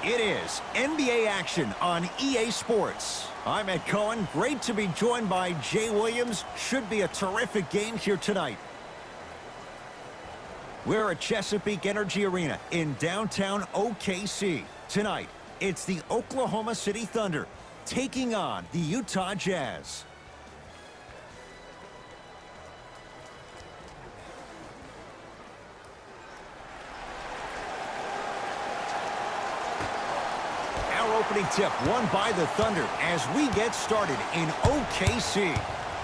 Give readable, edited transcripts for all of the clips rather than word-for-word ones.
It is NBA action on EA Sports. I'm Ed Cohen. Great to be joined by Jay Williams. Should be a terrific game here tonight. We're at Chesapeake Energy Arena in downtown OKC. Tonight, it's the Oklahoma City Thunder taking on the Utah Jazz. Opening tip won by the Thunder as we get started in OKC.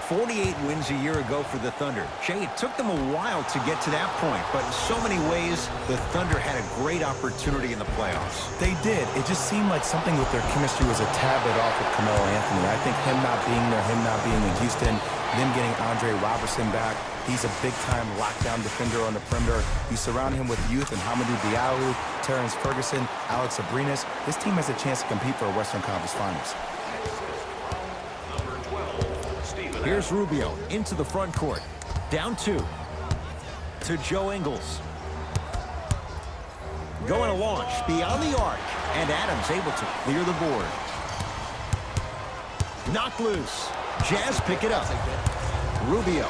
48 wins a year ago for the Thunder. Jay, it took them a while to get to that point, but in so many ways, the Thunder had a great opportunity in the playoffs. They did. It just seemed like something with their chemistry was a tad bit off with Carmelo Anthony. I think him not being there, him not being in Houston, them getting Andre Robertson back. He's a big-time lockdown defender on the perimeter. You surround him with youth and Hamidou Diallo, Terrence Ferguson, Alex Abrinas. This team has a chance to compete for a Western Conference Finals. Here's Rubio into the front court. Down 2. To Joe Ingles. Going to launch beyond the arc. And Adams able to clear the board. Knocked loose. Jazz pick it up. Rubio.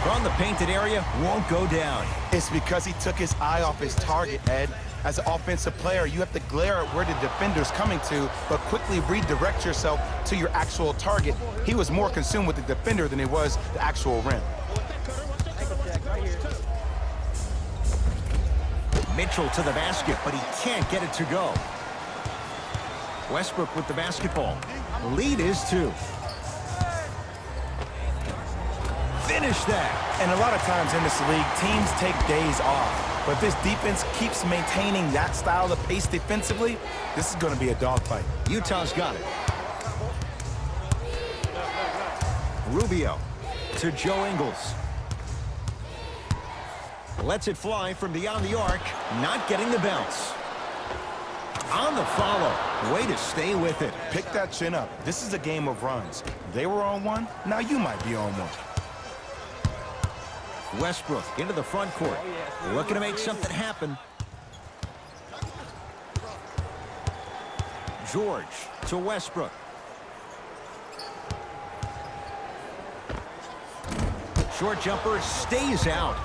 From the painted area, won't go down. It's because he took his eye off his target, Ed. As an offensive player, you have to glare at where the defender's coming to, but quickly redirect yourself to your actual target. He was more consumed with the defender than he was the actual rim. Mitchell to the basket, but he can't get it to go. Westbrook with the basketball. Lead is 2. Finish that. And a lot of times in this league, teams take days off. But if this defense keeps maintaining that style of pace defensively, this is going to be a dogfight. Utah's got it. Rubio to Joe Ingles. Lets it fly from beyond the arc. Not getting the bounce. On the follow. Way to stay with it. Pick that chin up. This is a game of runs. They were on one. Now you might be on one. Westbrook into the front court. Looking to make something happen. George to Westbrook. Short jumper stays out.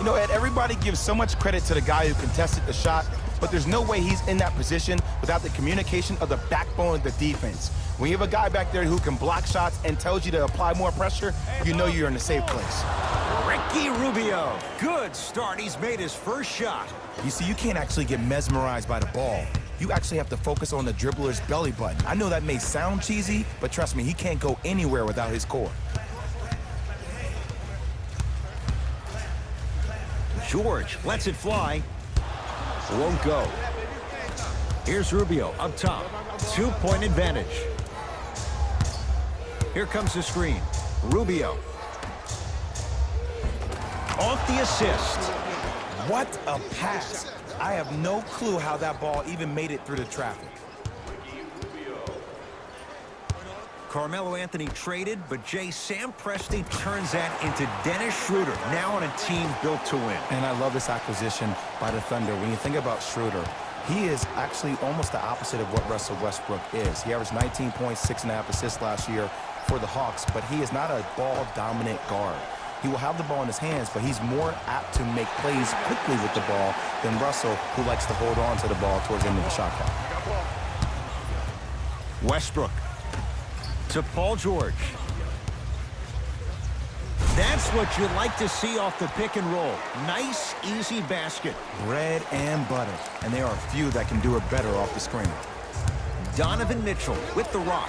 You know, Ed, everybody gives so much credit to the guy who contested the shot, but there's no way he's in that position without the communication of the backbone of the defense. When you have a guy back there who can block shots and tells you to apply more pressure, you know you're in a safe place. Ricky Rubio. Good start. He's made his first shot. You see, you can't actually get mesmerized by the ball. You actually have to focus on the dribbler's belly button. I know that may sound cheesy, but trust me, he can't go anywhere without his core. George lets it fly. Won't go. Here's Rubio up top. 2-point advantage. Here comes the screen. Rubio. Off the assist. What a pass. I have no clue how that ball even made it through the traffic. Carmelo Anthony traded, but Sam Presti turns that into Dennis Schroeder, now on a team built to win. And I love this acquisition by the Thunder. When you think about Schroeder, he is actually almost the opposite of what Russell Westbrook is. He averaged 19 points, 6.5 assists last year for the Hawks, but he is not a ball-dominant guard. He will have the ball in his hands, but he's more apt to make plays quickly with the ball than Russell, who likes to hold on to the ball towards the end of the shot clock. Westbrook to Paul George. That's what you like to see off the pick and roll. Nice, easy basket. Bread and butter. And there are few that can do it better off the screen. Donovan Mitchell with the rock.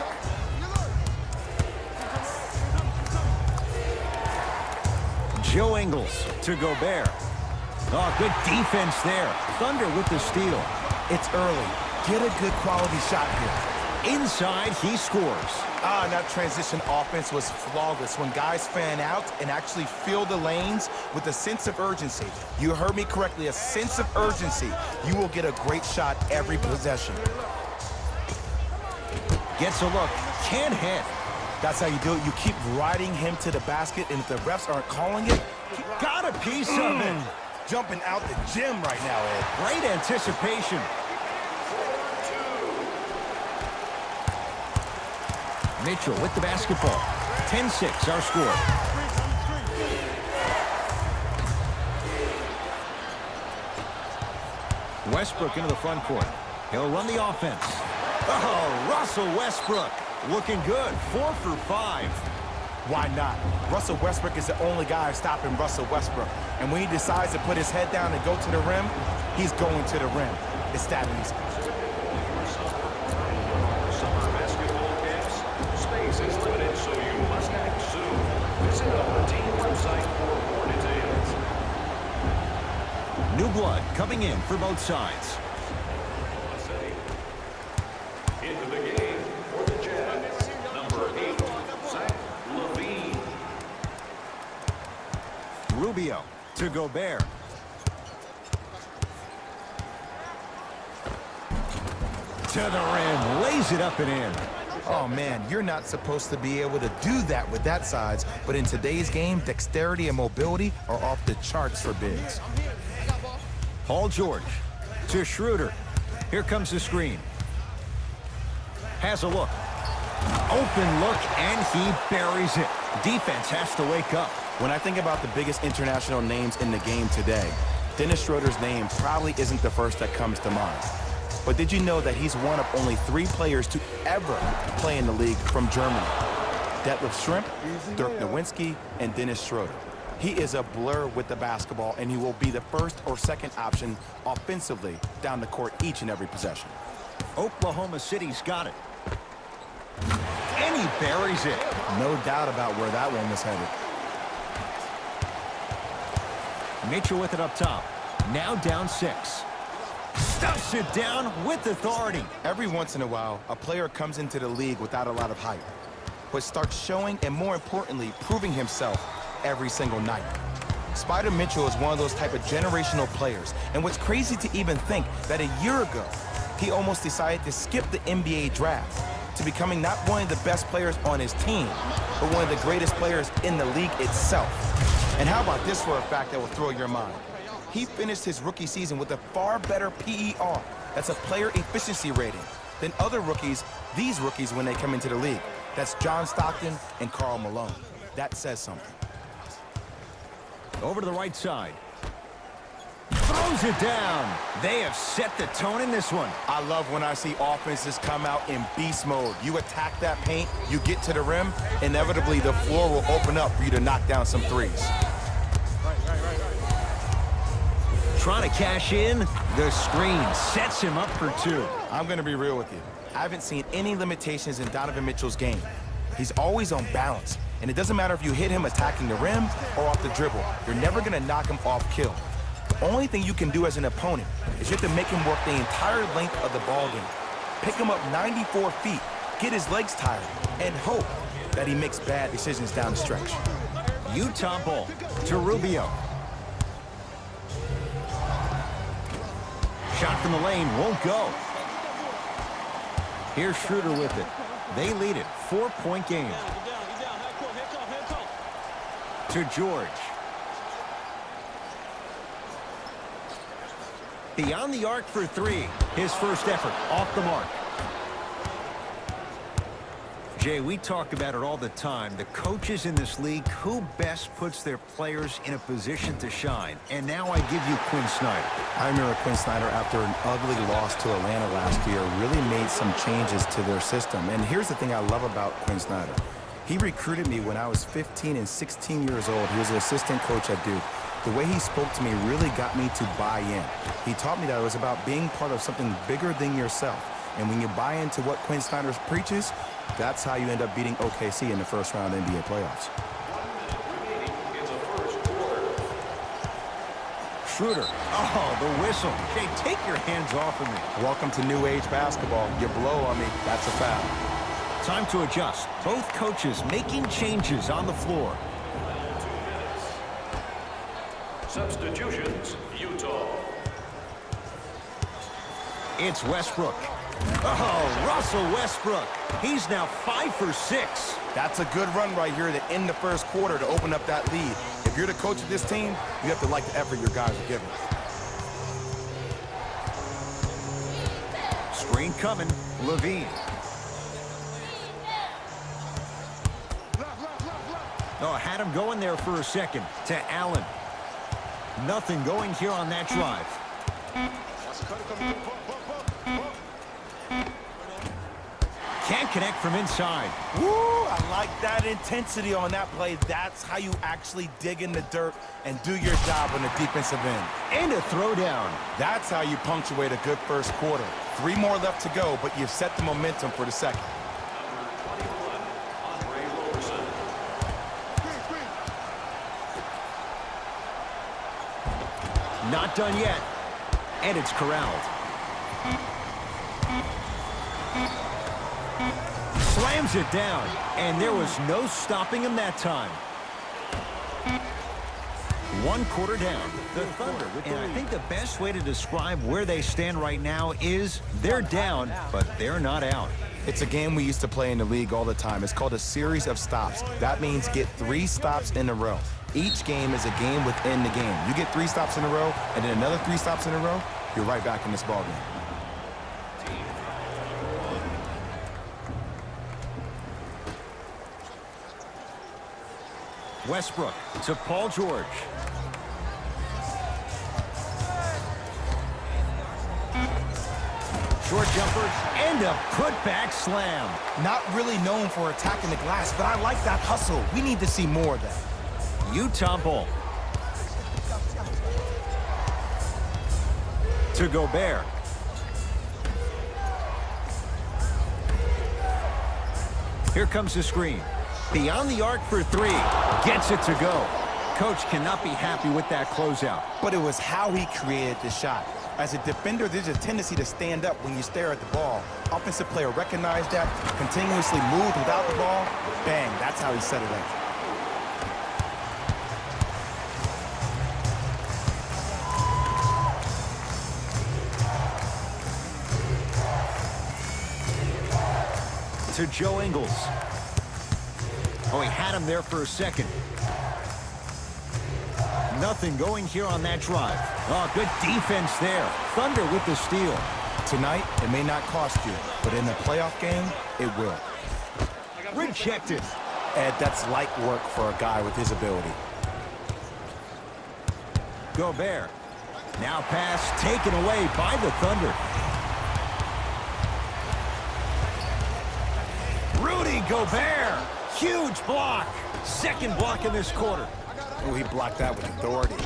Joe Ingles to Gobert. Oh, good defense there. Thunder with the steal. It's early. Get a good quality shot here. Inside, he scores. And that transition offense was flawless. When guys fan out and actually fill the lanes with a sense of urgency. You heard me correctly, a sense of urgency. You will get a great shot every possession. Gets a look, can't hit. That's how you do it. You keep riding him to the basket, and if the refs aren't calling it, got a piece of it. jumping out the gym right now, Ed. Great anticipation. Mitchell with the basketball. 10-6 our score. Westbrook into the front court. He'll run the offense. Oh, Russell Westbrook looking good. 4 for 5. Why not? Russell Westbrook is the only guy stopping Russell Westbrook. And when he decides to put his head down and go to the rim, he's going to the rim. It's that easy. Summer basketball camps. Space is limited, so you must act soon. Visit our team website for more details. New blood coming in for both sides. Into the game for the Jazz, number 8, Zach LaVine. Rubio to Gobert. To the rim, lays it up and in. Oh, man, you're not supposed to be able to do that with that size, but in today's game, dexterity and mobility are off the charts for bigs. Paul George to Schroeder. Here comes the screen. Has a look. Open look, and he buries it. Defense has to wake up. When I think about the biggest international names in the game today, Dennis Schroeder's name probably isn't the first that comes to mind. But did you know that he's one of only 3 players to ever play in the league from Germany? Detlef Schrempf, Dirk Nowitzki, and Dennis Schroeder. He is a blur with the basketball, and he will be the first or second option offensively down the court each and every possession. Oklahoma City's got it. And he buries it. No doubt about where that one was headed. Mitchell with it up top. Now down 6. Stuffs it down with authority. Every once in a while, a player comes into the league without a lot of hype, but starts showing and, more importantly, proving himself every single night. Spider Mitchell is one of those type of generational players, and what's crazy to even think that a year ago, he almost decided to skip the NBA draft to becoming not one of the best players on his team, but one of the greatest players in the league itself. And how about this for a fact that will throw your mind? He finished his rookie season with a far better PER, that's a player efficiency rating, than other rookies, these rookies when they come into the league. That's John Stockton and Karl Malone. That says something. Over to the right side. Throws it down. They have set the tone in this one. I love when I see offenses come out in beast mode. You attack that paint, you get to the rim, inevitably the floor will open up for you to knock down some threes. Trying to cash in. The screen sets him up for 2. I'm going to be real with you. I haven't seen any limitations in Donovan Mitchell's game. He's always on balance, and it doesn't matter if you hit him attacking the rim or off the dribble. You're never going to knock him off kill. The only thing you can do as an opponent is you have to make him work the entire length of the ball game. Pick him up 94 feet, get his legs tired, and hope that he makes bad decisions down the stretch. Utah ball to Rubio. Shot from the lane won't go. Here's Schroeder with it. They lead it. 4-point game. To George. Beyond the arc for 3. His first effort off the mark. Jay, we talk about it all the time. The coaches in this league, who best puts their players in a position to shine? And now I give you Quinn Snyder. I remember Quinn Snyder, after an ugly loss to Atlanta last year, really made some changes to their system. And here's the thing I love about Quinn Snyder. He recruited me when I was 15 and 16 years old. He was an assistant coach at Duke. The way he spoke to me really got me to buy in. He taught me that it was about being part of something bigger than yourself. And when you buy into what Quinn Snyder preaches, that's how you end up beating OKC in the first round NBA playoffs. Schroeder. Oh, the whistle. Jay, take your hands off of me. Welcome to new age basketball. You blow on me, that's a foul. Time to adjust. Both coaches making changes on the floor. Substitutions, Utah. It's Westbrook. Oh, Russell Westbrook. He's now 5 for 6. That's a good run right here to end the first quarter to open up that lead. If If you're the coach of this team, you have to like the effort your guys are giving. Screen coming. Levine. Oh, had him going there for a second to Allen. Nothing going here on that drive. Can't connect from inside. Woo! I like that intensity on that play. That's how you actually dig in the dirt and do your job on the defensive end. And a throwdown. That's how you punctuate a good first quarter. 3 more left to go, but you've set the momentum for the second. Not done yet. And it's corralled. Slams it down. And there was no stopping him that time. 1 quarter down. The Thunder with the lead. And I think the best way to describe where they stand right now is they're down, but they're not out. It's a game we used to play in the league all the time. It's called a series of stops. That means get 3 stops in a row. Each game is a game within the game. You get 3 stops in a row, and then another 3 stops in a row, you're right back in this ballgame. Westbrook to Paul George. Short jumper and a putback slam. Not really known for attacking the glass, but I like that hustle. We need to see more of that. Utah ball. To Gobert. Here comes the screen. Beyond the arc for 3. Gets it to go. Coach cannot be happy with that closeout. But it was how he created the shot. As a defender, there's a tendency to stand up when you stare at the ball. Offensive player recognized that, continuously moved without the ball. Bang, that's how he set it up. To Joe Ingles. Oh, he had him there for a second. Nothing going here on that drive. Oh, good defense there. Thunder with the steal. Tonight, it may not cost you, but in the playoff game, it will. Rejected. Ed, that's light work for a guy with his ability. Gobert. Now pass taken away by the Thunder. Rudy Gobert. Huge block. Second block in this quarter. Oh, he blocked that with authority.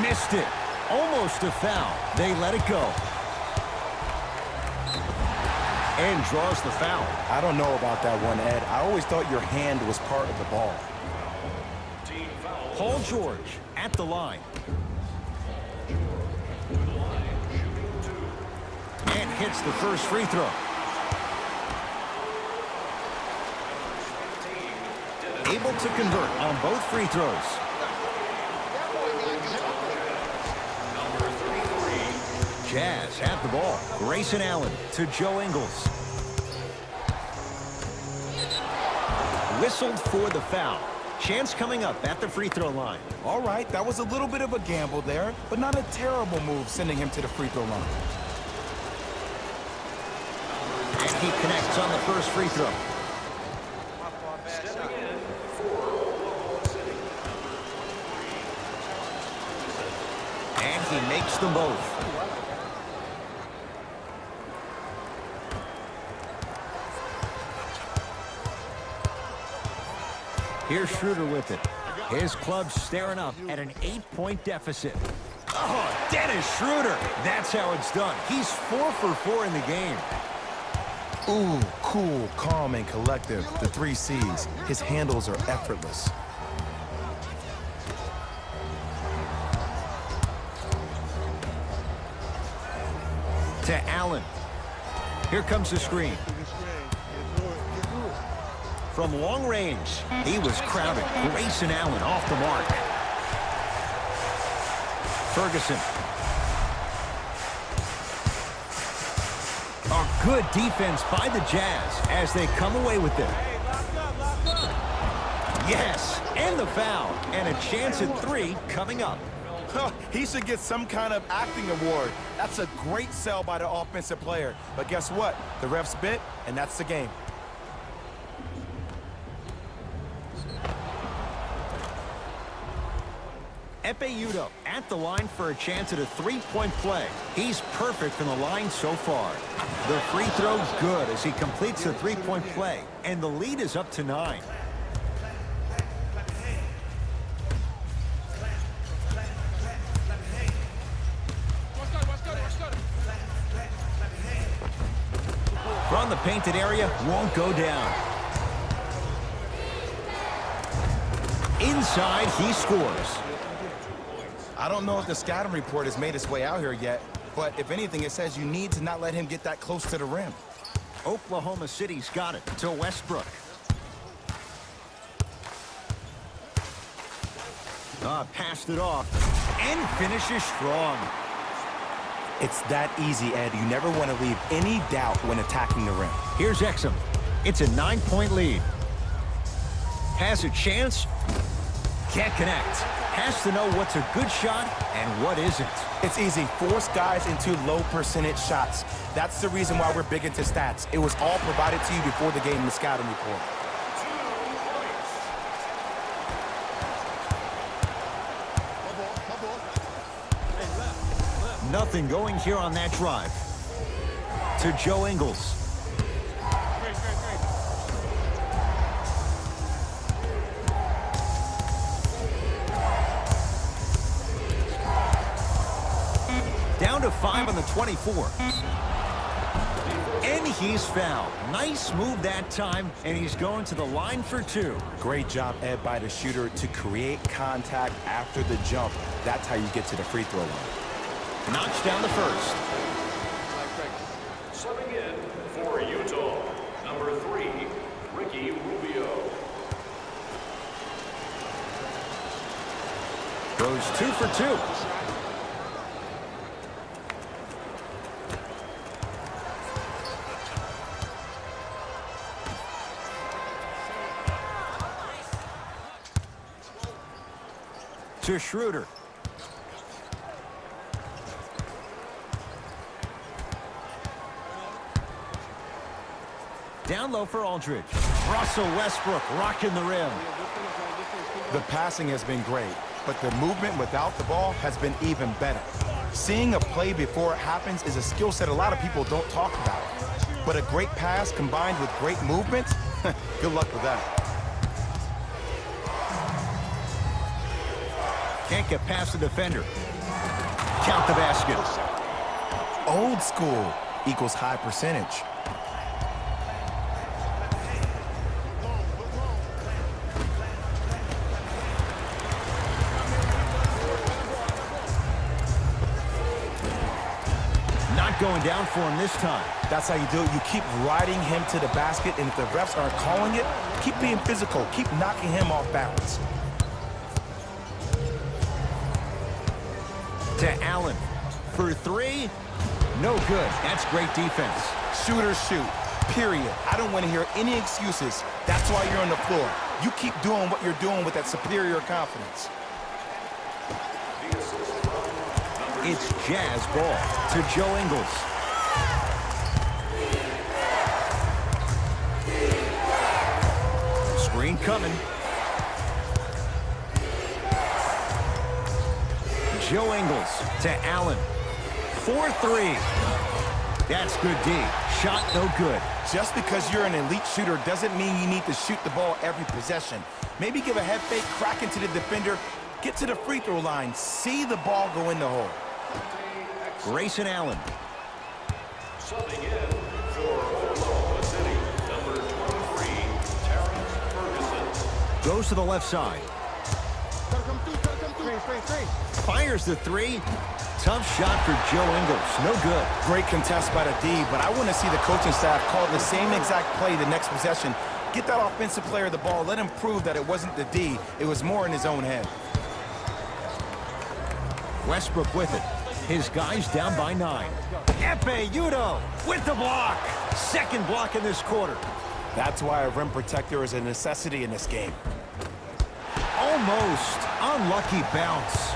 Missed it. Almost a foul. They let it go. And draws the foul. I don't know about that one, Ed. I always thought your hand was part of the ball. Paul George at the line. And hits the first free throw. Able to convert on both free throws. Jazz have the ball. Grayson Allen to Joe Ingles. Whistled for the foul. Chance coming up at the free throw line. All right, that was a little bit of a gamble there, but not a terrible move sending him to the free throw line. And he connects on the first free throw. And he makes them both. Here's Schroeder with it. His club staring up at an 8-point deficit. Oh, Dennis Schroeder. That's how it's done. He's 4 for 4 in the game. Ooh, cool, calm, and collective. The 3 C's. His handles are effortless. To Allen. Here comes the screen. From long range, he was crowded. Grayson Allen off the mark. Ferguson. A good defense by the Jazz as they come away with it. Yes, And the foul. And a chance at 3 coming up. He should get some kind of acting award. That's a great sell by the offensive player. But guess what? The refs bit, and that's the game. Udo at the line for a chance at a 3-point play. He's perfect from the line so far. The free throw good as he completes the 3-point play, and the lead is up to 9. From the painted area, won't go down. Inside, he scores. I don't know if the scouting report has made its way out here yet, but if anything, it says you need to not let him get that close to the rim. Oklahoma City's got it to Westbrook. Passed it off and finishes strong. It's that easy, Ed. You never want to leave any doubt when attacking the rim. Here's Exum. It's a 9-point lead. Has a chance. Can't connect. Has to know what's a good shot and what isn't. It's easy. Force guys into low percentage shots. That's the reason why we're big into stats. It was all provided to you before the game in the scouting report. Nothing going here on that drive. To Joe Ingles. Down to 5 on the 24. And he's fouled. Nice move that time, and he's going to the line for 2. Great job, Ed, by the shooter to create contact after the jump. That's how you get to the free throw line. Knocks down the first. Subbing in for Utah, number 3, Ricky Rubio. Goes 2 for 2. To Schroeder. Down low for Aldridge. Russell Westbrook rocking the rim. The passing has been great, but the movement without the ball has been even better. Seeing a play before it happens is a skill set a lot of people don't talk about. But a great pass combined with great movement, good luck with that. Can't get past the defender. Count the basket. Old school equals high percentage. Not going down for him this time. That's how you do it. You keep riding him to the basket, and if the refs aren't calling it, keep being physical. Keep knocking him off balance. To Allen. For 3. No good. That's great defense. Shooters shoot, period. I don't want to hear any excuses. That's why you're on the floor. You keep doing what you're doing with that superior confidence. It's Jazz ball to Joe Ingles. Screen coming. Joe Ingles to Allen. 4-3. That's good D. Shot no good. Just because you're an elite shooter doesn't mean you need to shoot the ball every possession. Maybe give a head fake, crack into the defender, get to the free throw line, see the ball go in the hole. Grayson Allen. Subbing in for Oklahoma City, number 23, Terrence Ferguson. Goes to the left side. Fires the 3. Tough shot for Joe Ingles. No good. Great contest by the D, but I want to see the coaching staff call the same exact play the next possession. Get that offensive player the ball. Let him prove that it wasn't the D. It was more in his own head. Westbrook with it. His guys down by 9. Udo with the block. Second block in this quarter. That's why a rim protector is a necessity in this game. Almost. Unlucky bounce.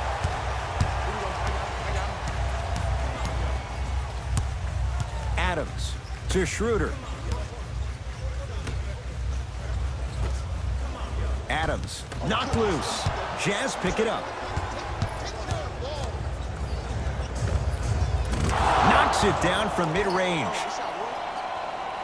Adams to Schroeder. Adams knocked loose. Jazz pick it up. Knocks it down from mid-range.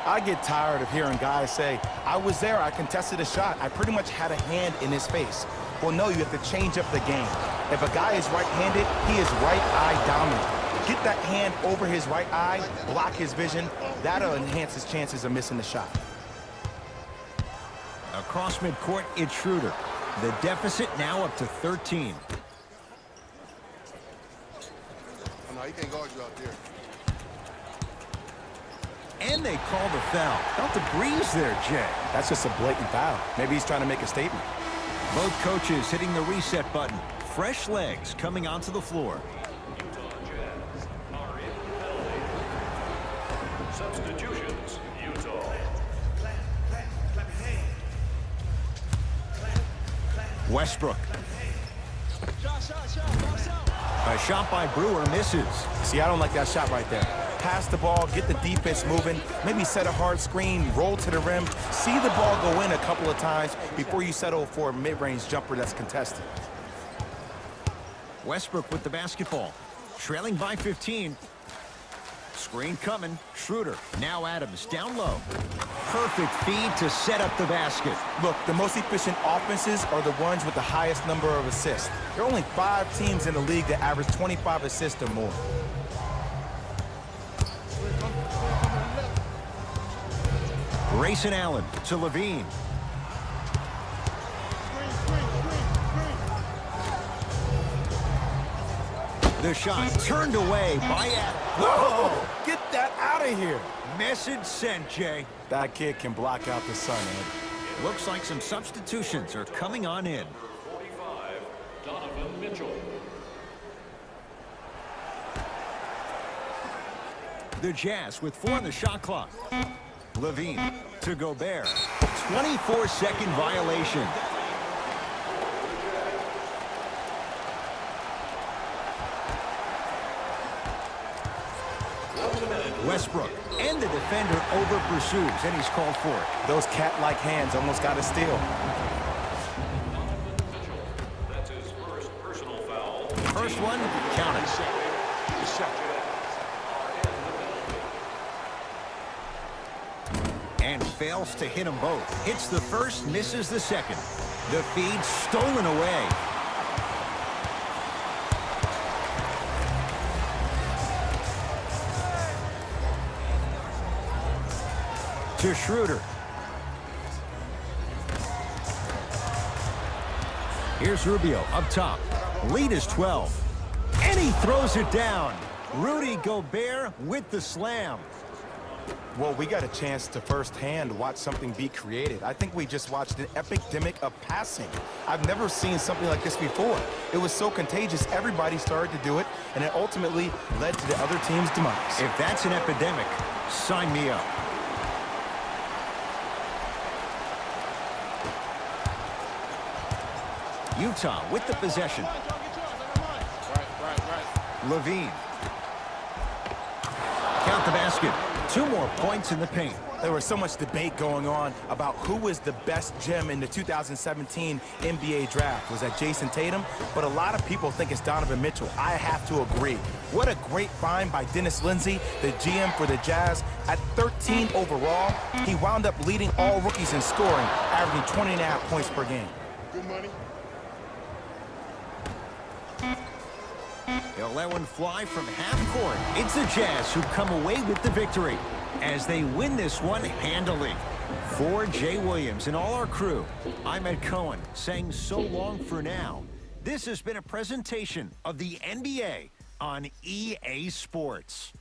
I get tired of hearing guys say, I was there, I contested a shot, I pretty much had a hand in his face. Well, no, you have to change up the game. If a guy is right-handed, he is right eye dominant. Get that hand over his right eye, block his vision. That'll enhance his chances of missing the shot. Across midcourt, it's Schroeder. The deficit now up to 13. No, he can't guard you out there. And they call the foul. Felt a breeze there, Jay. That's just a blatant foul. Maybe he's trying to make a statement. Both coaches hitting the reset button. Fresh legs coming onto the floor. Utah Jazz are in penalty. Substitutions, Utah. Westbrook. A shot by Brewer misses. See, I don't like that shot right there. Pass the ball, get the defense moving, maybe set a hard screen, roll to the rim, see the ball go in a couple of times before you settle for a mid-range jumper that's contested. Westbrook with the basketball. Trailing by 15. Screen coming. Schroeder. Now Adams down low. Perfect feed to set up the basket. Look, the most efficient offenses are the ones with the highest number of assists. There are only 5 teams in the league that average 25 assists or more. Grayson Allen to Levine. The shot turned away by Adams. Whoa! Get that out of here! Message sent, Jay. That kid can block out the sun, Ed. Looks like some substitutions are coming on in. 45, Donovan Mitchell. The Jazz with 4 on the shot clock. Levine to Gobert. 24-second violation. Westbrook and the defender over pursues, and he's called for it. Those cat-like hands almost got a steal. That's his first personal foul. First one, count it. And fails to hit them both. Hits the first, misses the second. The feed stolen away. To Schroeder. Here's Rubio up top. Lead is 12. And he throws it down. Rudy Gobert with the slam. Well, we got a chance to firsthand watch something be created. I think we just watched an epidemic of passing. I've never seen something like this before. It was so contagious, everybody started to do it, and it ultimately led to the other team's demise. If that's an epidemic, sign me up. Utah with the possession. Levine. Count the basket. 2 more points in the paint. There was so much debate going on about who was the best gem in the 2017 NBA draft. Was that Jason Tatum? But a lot of people think it's Donovan Mitchell. I have to agree. What a great find by Dennis Lindsey, the GM for the Jazz. At 13 overall, he wound up leading all rookies in scoring, averaging 20.5 points per game. Good money. They'll let one fly from half court. It's the Jazz who come away with the victory as they win this one handily. For Jay Williams and all our crew, I'm Ed Cohen saying so long for now. This has been a presentation of the NBA on EA Sports.